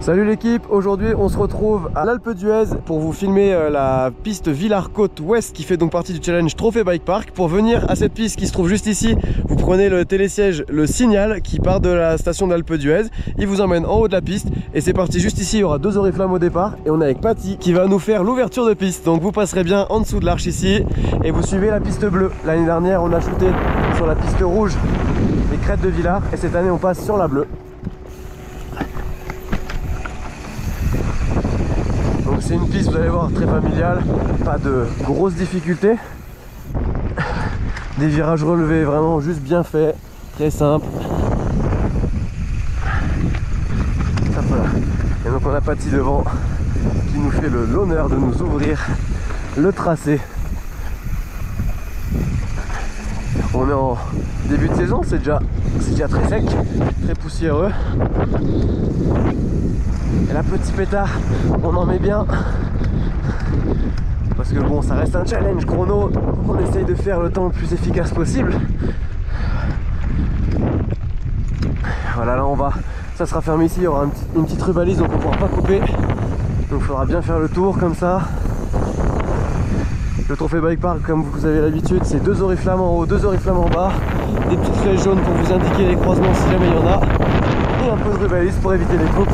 Salut l'équipe, aujourd'hui on se retrouve à l'Alpe d'Huez pour vous filmer la piste Villars-Côte Ouest qui fait donc partie du challenge Trophée Bike Park. Pour venir à cette piste qui se trouve juste ici, vous prenez le télésiège Le Signal qui part de la station d'Alpe d'Huez. Il vous emmène en haut de la piste et c'est parti. Juste ici il y aura 2 oriflammes au départ et on est avec Patty qui va nous faire l'ouverture de piste. Donc vous passerez bien en dessous de l'arche ici et vous suivez la piste bleue. L'année dernière on a shooté sur la piste rouge les crêtes de Villars et cette année on passe sur la bleue. Donc c'est une piste, vous allez voir, très familiale, pas de grosses difficultés. Des virages relevés vraiment juste bien faits, très simple. Ça, voilà. Et donc on a Patty devant qui nous fait l'honneur de nous ouvrir le tracé. On est en début de saison, c'est déjà très sec, très poussiéreux. Et là, petit pétard, on en met bien. Parce que bon, ça reste un challenge chrono. On essaye de faire le temps le plus efficace possible. Voilà, là on va. Ça sera fermé ici, il y aura une petite rubalise, donc on ne pourra pas couper. Donc il faudra bien faire le tour comme ça. Le Trophée Bike Park, comme vous avez l'habitude, c'est 2 oriflammes en haut, 2 oriflammes en bas. Des petites flèches jaunes pour vous indiquer les croisements si jamais il y en a. Et un peu de rubalise pour éviter les coupes.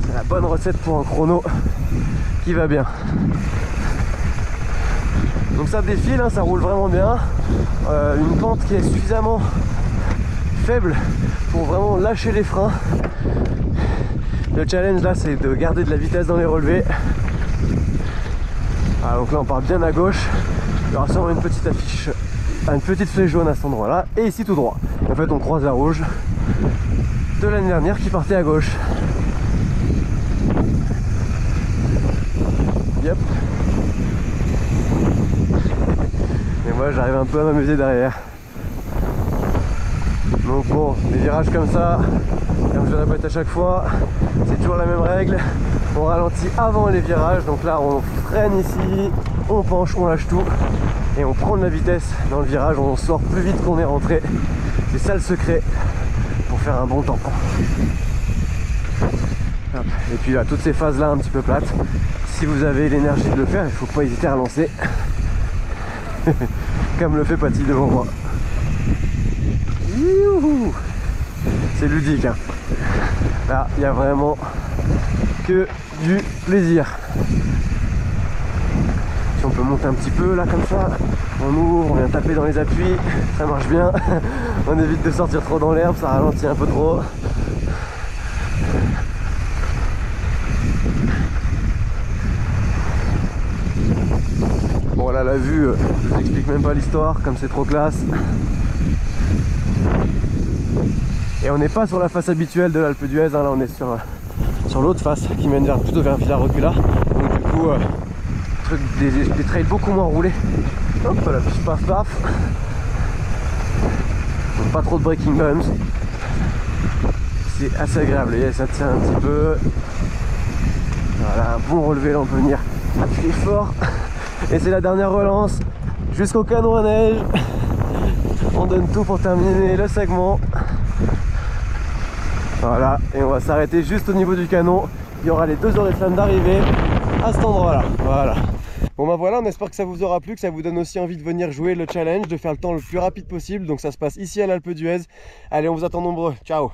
C'est la bonne recette pour un chrono qui va bien. Donc ça défile, hein, ça roule vraiment bien. Une pente qui est suffisamment faible pour vraiment lâcher les freins. Le challenge là, c'est de garder de la vitesse dans les relevés. Voilà, donc là on part bien à gauche. Il y aura sûrement une petite affiche, une petite flèche jaune à cet endroit là, et ici tout droit. Et en fait on croise la rouge de l'année dernière qui partait à gauche. Yep. Et moi j'arrive un peu à m'amuser derrière. Donc bon, des virages comme ça, comme je le répète à chaque fois, c'est toujours la même règle. On ralentit avant les virages, donc là on freine ici, on penche, on lâche tout et on prend de la vitesse dans le virage, on sort plus vite qu'on est rentré. C'est ça le secret pour faire un bon temps. Hop. Et puis là, toutes ces phases là un petit peu plates, si vous avez l'énergie de le faire, il ne faut pas hésiter à lancer. Comme le fait Patty devant moi. C'est ludique, hein. Là, il n'y a vraiment que du plaisir. Si on peut monter un petit peu là comme ça, on ouvre, on vient taper dans les appuis, ça marche bien. On évite de sortir trop dans l'herbe, ça ralentit un peu trop. Bon là la vue, je vous explique même pas l'histoire, comme c'est trop classe. Et on n'est pas sur la face habituelle de l'Alpe d'Huez, hein, là on est sur l'autre face qui mène plutôt vers Villars-Recula. Donc du coup, des trails beaucoup moins roulés. Hop là, paf paf. Donc pas trop de breaking bumps. C'est assez agréable, et ça tient un petit peu. Voilà, un bon relevé, là on peut venir appuyer fort. Et c'est la dernière relance jusqu'au canon à neige. On donne tout pour terminer le segment. Voilà, et on va s'arrêter juste au niveau du canon. Il y aura les 2 oriflammes d'arrivée à cet endroit là. Voilà. Bon bah voilà, on espère que ça vous aura plu, que ça vous donne aussi envie de venir jouer le challenge, de faire le temps le plus rapide possible. Donc ça se passe ici à l'Alpe d'Huez. Allez, on vous attend nombreux. Ciao.